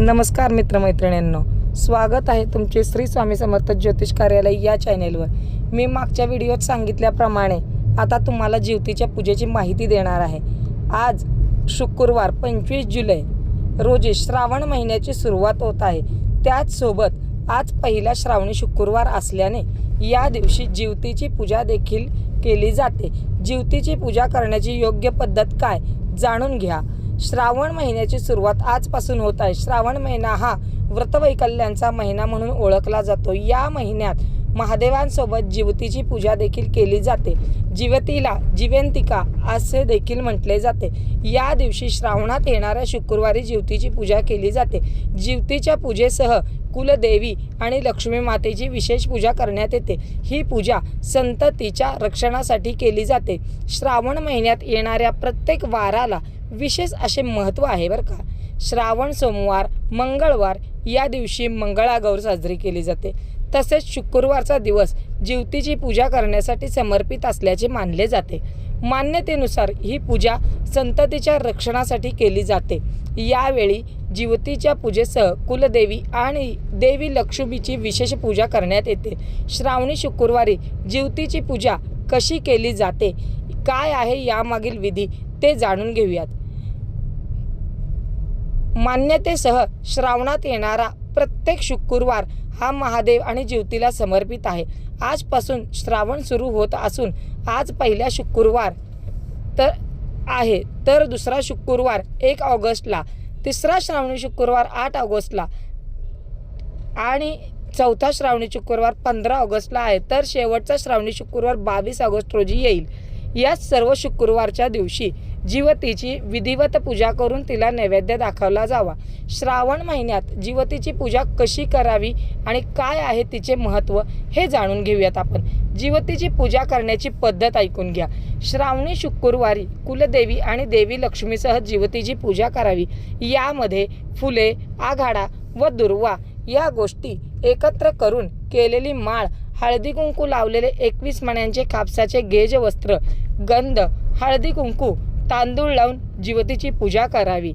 नमस्कार मित्रमैत्रिणींनो, स्वागत आहे तुमचे श्री स्वामी समर्थ ज्योतिष कार्यालय या चॅनेलवर। मी मागच्या व्हिडिओत सांगितल्याप्रमाणे आता तुम्हाला ज्योतीच्या पूजेची माहिती देणार आहे। आज शुक्रवार 25 जुलै रोजी श्रावण महिन्याची सुरुवात होत आहे। त्याचसोबत आज पहिला श्रावणी शुक्रवार असल्याने या दिवशी ज्योतीची पूजा देखील केली जाते। ज्योतीची पूजा करण्याची योग्य पद्धत काय जाणून घ्या। श्रावण महिन्याची सुरुवात आजपासून होत आहे। श्रावण महिना हा व्रतवैकल्यांचा महिना म्हणून ओळखला जातो। या महिन्यात महादेवांसोबत ज्योतीची पूजा देखील केली जाते। जीवतीला जीवंतिका असे देखील म्हटले जाते। या दिवशी श्रावणात येणाऱ्या शुक्रवारी ज्योतीची पूजा केली जाते। ज्योतीच्या पूजेसह कुलदेवी आणि लक्ष्मी मातेची विशेष पूजा करण्यात येते। ही पूजा संततीच्या रक्षणासाठी केली जाते। श्रावण महिन्यात येणाऱ्या प्रत्येक वाराला विशेष असे महत्त्व आहे बरं का। श्रावण सोमवार, मंगळवार या दिवशी मंगळागौर साजरी केली जाते। तसेच शुक्रवारचा दिवस ज्योतीची पूजा करण्यासाठी समर्पित असल्याचे मानले जाते। मान्यतेनुसार ही पूजा संततीच्या रक्षणासाठी केली जाते। यावेळी ज्योतीच्या पूजेसह कुलदेवी आणि देवी लक्ष्मीची विशेष पूजा करण्यात येते। श्रावणी शुक्रवारी ज्योतीची पूजा कशी केली जाते, काय आहे यामागील विधी ते जाणून घेऊयात। मान्यतेसह श्रावणात येणारा प्रत्येक शुक्रवार हा महादेव आणि ज्योतीला समर्पित आहे। आजपासून श्रावण सुरू होत असून आज पहिला शुक्रवार तर दुसरा शुक्रवार 1 ऑगस्टला, तिसरा श्रावणी शुक्रवार 8 ऑगस्टला आणि चौथा श्रावणी शुक्रवार 15 ऑगस्टला आहे। तर शेवटचा श्रावणी शुक्रवार 22 ऑगस्ट रोजी येईल। या सर्व शुक्रवारच्या दिवशी ज्योतीची विधिवत पूजा करून तिला नैवेद्य दाखवला जावा। श्रावण महिन्यात ज्योतीची पूजा कशी करावी आणि काय आहे तिचे महत्त्व हे जाणून घेऊयात आपण। ज्योतीची पूजा करण्याची पद्धत ऐकून घ्या। श्रावणी शुक्रवारी कुलदेवी आणि देवी लक्ष्मीसह ज्योतीची पूजा करावी। यामध्ये फुले, आघाडा व दुर्वा या गोष्टी एकत्र करून केलेली माळ, हळदी कुंकू लावलेले 21 मण्यांचे कापसाचे गेज वस्त्र, गंध, हळदी कुंकू, तांदूळ लावून ज्योतीची पूजा करावी।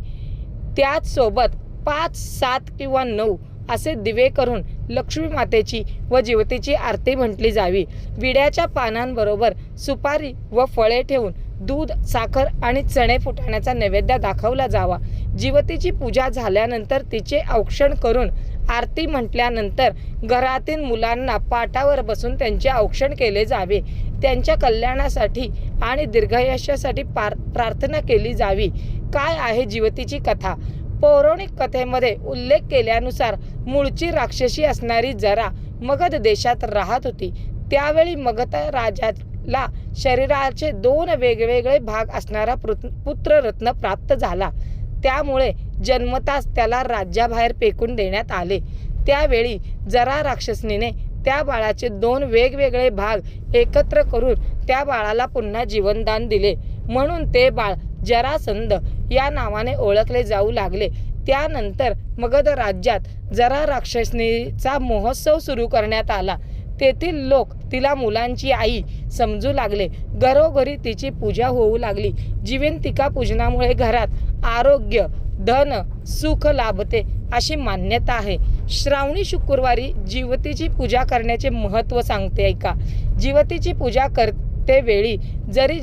त्याचसोबत 5, 7 किंवा 9 असे दिवे करून लक्ष्मी मातेची व ज्योतीची आरती म्हटली जावी। विड्याच्या पानांबरोबर सुपारी व फळे ठेवून दूध, साखर आणि चणे फुटाण्याचा नैवेद्य दाखवला जावा। ज्योतीची पूजा झाल्यानंतर तिचे औक्षण करून आरती म्हटल्यानंतर घरातील मुलांना पाटावर बसून त्यांचे औक्षण केले जावे। त्यांच्या कल्याणासाठी आणि दीर्घायुष्यासाठी प्रार्थना केली जावी। काय आहे ज्योतीची कथा? पौराणिक कथेमध्ये उल्लेख केल्यानुसार मूळची राक्षसी असणारी जरा मगध देशात राहत होती। त्यावेळी मगध राजाला शरीराचे 2 वेगवेगळे भाग असणारा पुत्ररत्न प्राप्त झाला। त्यामुळे जन्मताच त्याला राज्याबाहेर फेकून देण्यात आले। त्यावेळी जरा राक्षसनीने त्या बाळाचे 2 वेगवेगळे भाग एकत्र करून त्या बाळाला पुन्हा जीवनदान दिले। म्हणून ते बाळ जरासंध या नावाने ओळखले जाऊ लागले। त्यानंतर मगध राज्यात जरा राक्षसनीचा महोत्सव सुरू करण्यात आला। तेथील लोक तिला मुलांची आई समजू लागले। घरोघरी तिची पूजा होऊ लागली। जीवंतिका पूजनामुळे घरात आरोग्य, धन, सुख लाभते अशी मान्यता आहे। श्रावणी शुक्रवारी ज्योतीची पूजा करण्याचे महत्त्व सांगते ऐका। ज्योतीची पूजा करते वेळी जरी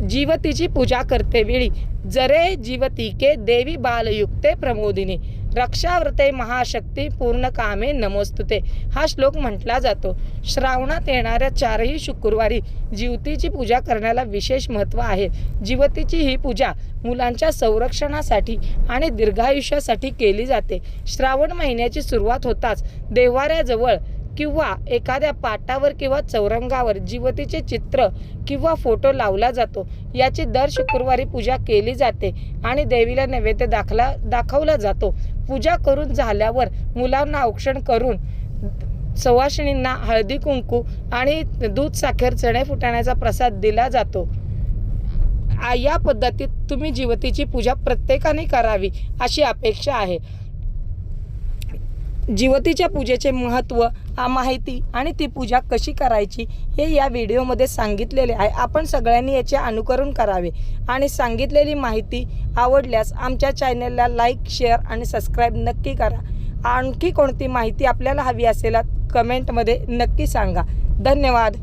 ज्योतीची पूजा करते वेळी जरे जीवतिके देवी बालयुक्ते प्रमोदिनी रक्षाव्रते महाशक्ती पूर्ण कामे नमोस्तुते हा श्लोक म्हटला जातो। श्रावणात येणाऱ्या 4ही शुक्रवारी ज्योतीची पूजा करण्याला विशेष महत्त्व आहे। ज्योतीची ही पूजा मुलांच्या संरक्षणासाठी आणि दीर्घायुष्यासाठी केली जाते। श्रावण महिन्याची सुरुवात होताच देव्हाऱ्याजवळ किंवा एखाद्या पाटावर किंवा चौरंगावर ज्योतीचे चित्र किंवा फोटो लावला जातो। याची दर शुक्रवारी पूजा केली जाते आणि देवीला नैवेद्य दाखवला जातो। पूजा करून झाल्यावर मुलांना औक्षण करून सवाशिणींना हळदी कुंकू आणि दूध, साखर, चणे फुटाण्याचा प्रसाद दिला जातो। या पद्धतीत तुम्ही ज्योतीची पूजा प्रत्येकाने करावी अशी अपेक्षा आहे। जिवतीच्या पूजेचे महत्त्व, माहिती आणि ती पूजा कशी करायची हे या व्हिडिओमध्ये सांगितलेले आहे. आपण सगळ्यांनी याचे अनुकरण करावे आणि सांगितलेली माहिती आवडल्यास आमच्या चॅनलला लाईक, शेअर आणि सबस्क्राईब नक्की करा. आणखी कोणती माहिती आपल्याला हवी असेल कमेंटमध्ये नक्की सांगा. धन्यवाद.